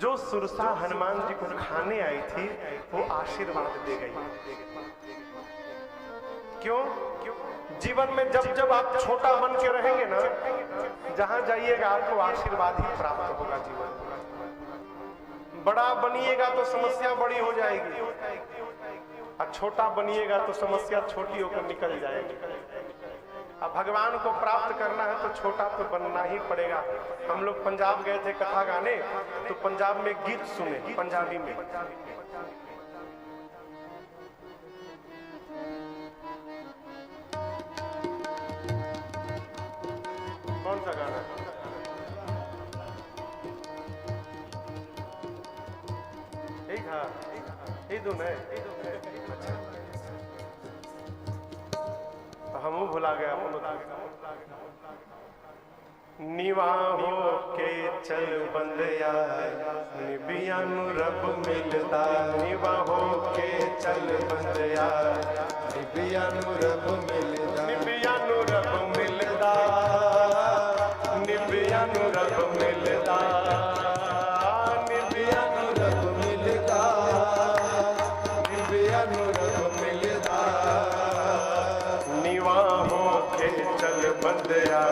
जो सुरसा हनुमान जी को खाने आई थी वो आशीर्वाद दे गई। क्यों? जीवन में जब जब आप छोटा बन के रहेंगे ना, जहां जाइएगा आपको आशीर्वाद ही प्राप्त होगा। जीवन में बड़ा बनिएगा तो समस्या बड़ी हो जाएगी, और छोटा बनिएगा तो समस्या छोटी होकर निकल जाएगी। अब भगवान को प्राप्त करना है तो छोटा तो बनना ही पड़ेगा। हम लोग पंजाब गए थे कथा गाने, तो पंजाब में गीत सुने, पंजाबी में। कौन सा गाना? एक हाँ ये धुन है। अच्छा, हम भुला गया। निवाहो के चल बंदया निबियानु रब मिलता। निवाहो के चल बंदया निबियानु रब मिलता। निबियानु रब मिलता। निबियानु रब मिलता। निबियानु रब मिलता। निबियानु रब मिलता। निवाहो के चल बंदया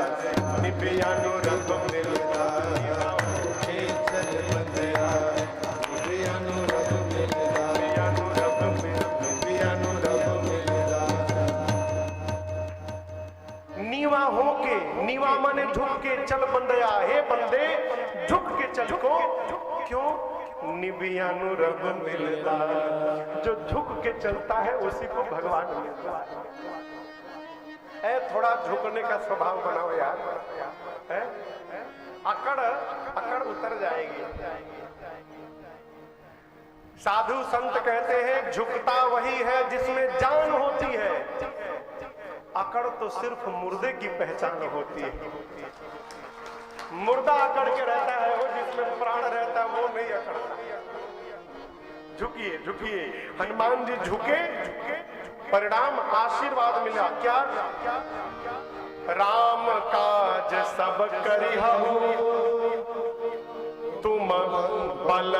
निबियानु रब मिलता। के चल बंदया निबियानु रब मिलता। निबियानु रब मिलता। निबियानु रब मिलता। नीवा हो के, नीवा माने झुक के, चल बंदया हे बंदे झुक के चल को। क्यों? निबियानु रब मिलता। जो झुक के चलता है उसी को भगवान मिलता है। थोड़ा झुकने का स्वभाव बनाओ यार, है? अकड़ उतर जाएगी। साधु संत कहते हैं झुकता वही है जिसमें जान होती है, अकड़ तो सिर्फ मुर्दे की पहचान होती है। मुर्दा अकड़ के रहता है, वो जिसमें प्राण रहता है वो नहीं अकड़ता। झुकिए झुकिए। हनुमान जी झुके, परिणाम आशीर्वाद मिला। क्या? राम काज सब करिहु तुम बल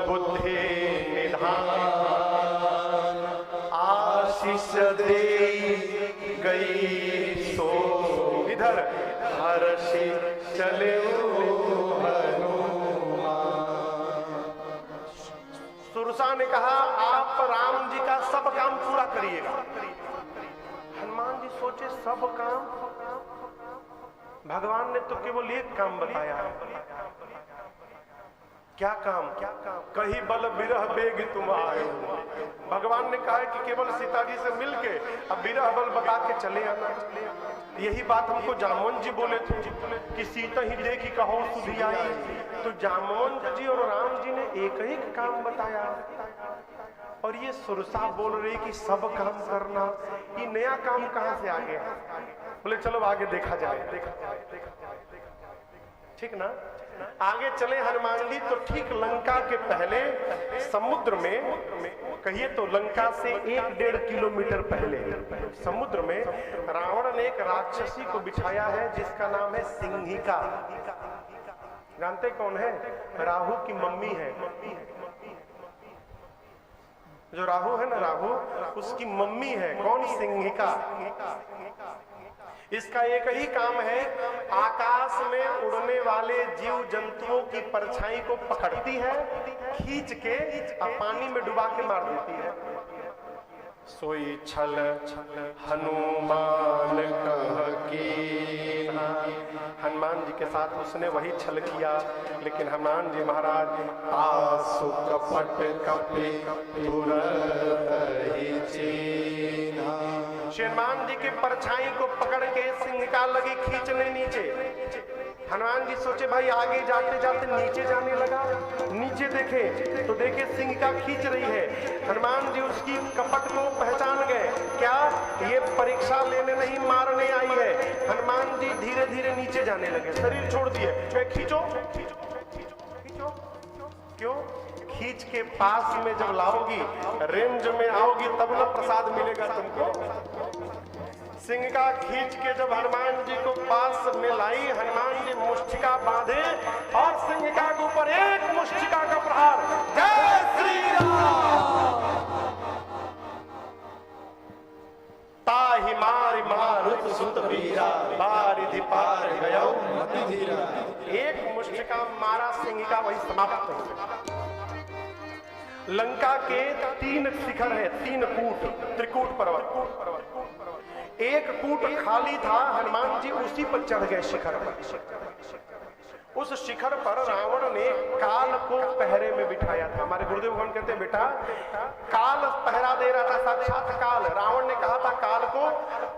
बुद्धि निधान। आशीष दे गई सो इधर हर्षि चले सुरसा ने कहा आप राम जी का सब काम पूरा करिएगा। हनुमान जी सोचे सब काम? भगवान ने तो केवल एक काम बताया है। क्या काम? कहीं बल विरह बेग तुम आए हो। भगवान ने कहा कि केवल सीता जी से मिलके अब विरह बल बता के चले आना। यही बात हमको जामवन जी बोले थे कि सीता ही देखी कहो सुधी आई। तो जामवन जी और राम जी ने एक ही काम बताया, और ये सुरसा बोल रही कि सब काम करना। ये नया काम कहां से आ गया? बोले चलो आगे देखा जाए। ठीक ना? आगे चले हनुमान जी तो ठीक लंका के पहले समुद्र में, कहिए तो लंका से 1-1.5 किलोमीटर पहले समुद्र में रावण ने एक राक्षसी को बिछाया है जिसका नाम है सिंहिका। जानते कौन है? राहु की मम्मी है। जो राहु है ना, राहु उसकी मम्मी है। कौन? सिंहिका। इसका एक ही काम है, आकाश में उड़ने वाले जीव जंतुओं की परछाई को पकड़ती है, खींच के और पानी में डुबा के मार देती है। सोई छल हनुमान कह की। हनुमान जी के साथ उसने वही छल किया, लेकिन हनुमान जी महाराज आसु कपट कपि हनुमान जी के परछाई को पकड़ के सिंहिका लगी खींचने नीचे। हनुमान जी सोचे भाई आगे जाते जाते नीचे जाने लगा। नीचे देखे तो देखे सिंहिका खींच रही है। हनुमान जी उसकी कपट को पहचान गए। क्या? ये परीक्षा लेने नहीं मारने आई है। हनुमान जी धीरे धीरे नीचे जाने लगे, शरीर छोड़ दिए। खींचो खींचो। क्यों? खींच के पास में जब लाओगी, रेंज में आओगी, तब ना प्रसाद मिलेगा तुमको। सिंहिका खींच के जब हनुमान जी को पास में लाई, हनुमान जी मुष्टिका बांधे और सिंहिका के ऊपर एक मुष्टिका सिंहिका वही समाप्त हो गई। लंका के 3 शिखर है, 3 कूट, त्रिकूट पर्वत। एक कूट खाली था, हनुमान जी उसी पर चढ़ गए शिखर पर। उस शिखर पर रावण ने काल को पहरे में बिठाया था। हमारे गुरुदेव भगवान कहते हैं बेटा काल पहरा दे रहा था, साक्षात काल। रावण ने कहा था काल को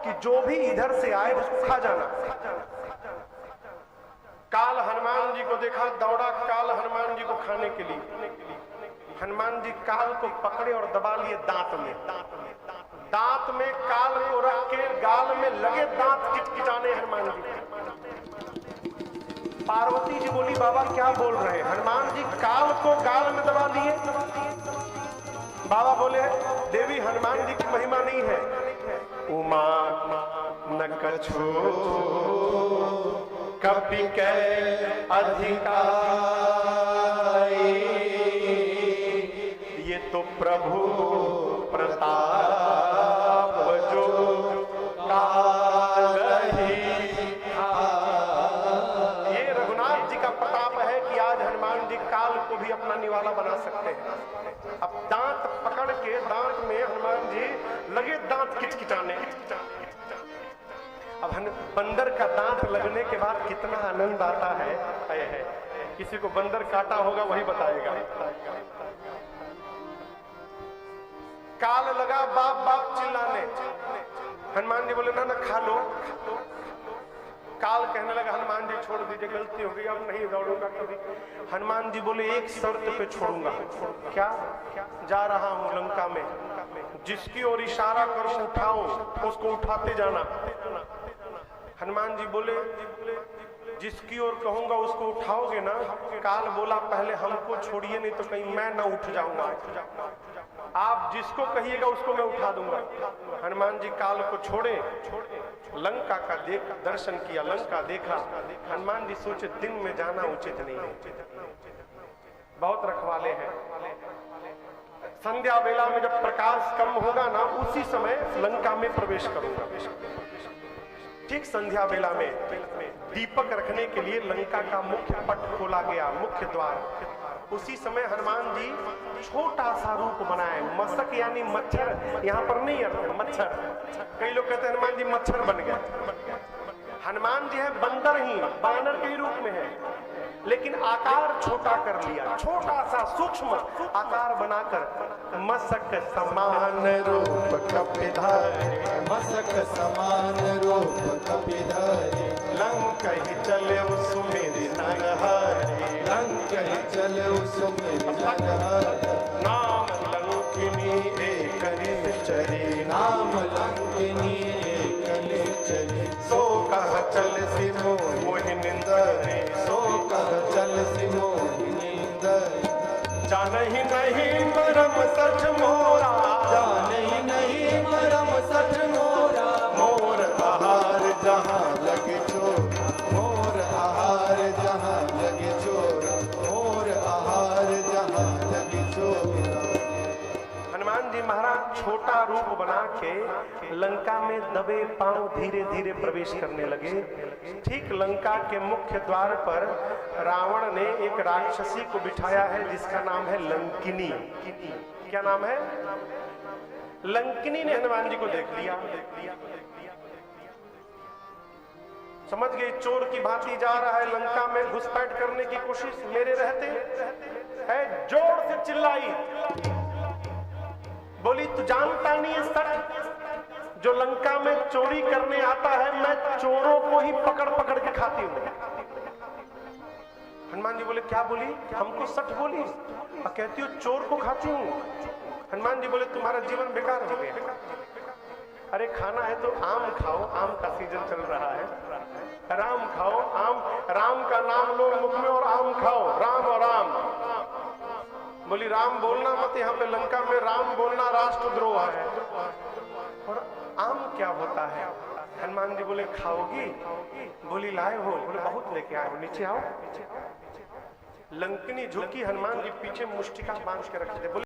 कि जो भी इधर से आए उसको खा जाना। काल हनुमान जी को देखा, दौड़ा काल हनुमान जी को खाने के लिए। हनुमान जी काल को पकड़े और दबा लिए दांत में। दांत में काल को रख के गाल में लगे दांत किटकिटाने हनुमान जी। पार्वती जी बोली बाबा क्या बोल रहे हैं? हनुमान जी काल को गाल में दबा लिए। बाबा बोले देवी हनुमान जी की महिमा नहीं है। उमा न कछु कपि के अधिकारी, ये तो प्रभु प्रताप जो काल ही। ये रघुनाथ जी का प्रताप है कि आज हनुमान जी काल को भी अपना निवाला बना सकते हैं। अब दांत पकड़ के दांत में हनुमान जी लगे दांत किटकिटाने। अब बंदर का दांत लगने के बाद कितना आनंद आता है। किसी को बंदर काटा होगा वही बताएगा। काल लगा बाप बाप चिल्लाने। हनुमान जी बोले ना ना खा लो। काल कहने लगा हनुमान जी छोड़ दीजिए, गलती हो गई, अब नहीं दौड़ूंगा कभी। हनुमान जी बोले एक शर्त पे छोड़ूंगा। क्या? जा रहा हूं लंका में, जिसकी ओर इशारा करूं उठाओ, उसको उठाते जाना। हनुमान जी बोले जिसकी ओर कहूंगा उसको उठाओगे ना? काल बोला पहले हमको छोड़िए, नहीं तो कहीं मैं ना उठ जाऊंगा। आप जिसको कहिएगा उसको मैं उठा दूंगा। हनुमान जी काल को छोड़े, लंका का दर्शन किया, लंका देखा। हनुमान जी सोचे दिन में जाना उचित नहीं है, बहुत रखवाले हैं। संध्या बेला में जब प्रकाश कम होगा ना उसी समय लंका में प्रवेश करूंगा। ठीक संध्या बेला में दीपक रखने के लिए लंका का मुख्य पट खोला गया, मुख्य द्वार। उसी समय हनुमान जी छोटा सा रूप बनाए। मशक यानी मच्छर, यहाँ पर नहीं अर्थ है मच्छर। कई लोग कहते हैं हनुमान जी मच्छर बन गए। हनुमान जी है बंदर ही, बानर के रूप में है, लेकिन आकार छोटा कर लिया। छोटा सा सूक्ष्म आकार बनाकर मशक समान रूप कपिधारी, मशक समान रूप कपिधारी। लंका ही चले सुमेरी नरहरि, लंका ही चले सुमेरी नरहरि। नाम लंकिनी एक निश्चरी, नाम लंकिनी एक निश्चरी। सो कह चल सी मोहिनींदरी, सो कह चल सी मोहिनींदरी। जानहि नहीं मरम सच मोरा, जानहि नहीं मरम सच मोरा। मोर आहार जहाँ लगे चोर, मोर आहार जहाँ लगे चोर, मोर आहार जहाँ लगे चोर। हनुमान जी महाराज छोटा रूप बना के लंका में दबे पांव धीरे धीरे प्रवेश करने लगे। ठीक लंका के मुख्य द्वार पर रावण ने एक राक्षसी को बिठाया है जिसका नाम है लंकिनी। क्या नाम है? लंकिनी ने हनुमान जी को देख लिया। समझ गई चोर की भांति जा रहा है लंका में, घुसपैठ करने की कोशिश मेरे रहते है। जोर से चिल्लाई, बोली तू जानता नहीं है सच, जो लंका में चोरी करने आता है मैं चोरों को ही पकड़ पकड़ के खाती हूँ। हनुमान जी बोले क्या बोली? हमको सच बोली और कहती हो चोर को खाती हूँ। हनुमान जी बोले तुम्हारा जीवन बेकार हो गया। अरे खाना है तो आम खाओ, आम का सीजन चल रहा है, राम खाओ, आम, राम का नाम लो मुख में और आम खाओ, राम और राम। बोली राम बोलना मत, यहाँ पे लंका में राम बोलना राष्ट्रद्रोह है। और आम क्या होता है? हनुमान जी बोले खाओगी? बोली लाए हो? बोले बहुत लेके आए हो, नीचे आओ। लंकिनी झुकी, हनुमान जी पीछे मुष्टिका बांध के रखे थे। बोले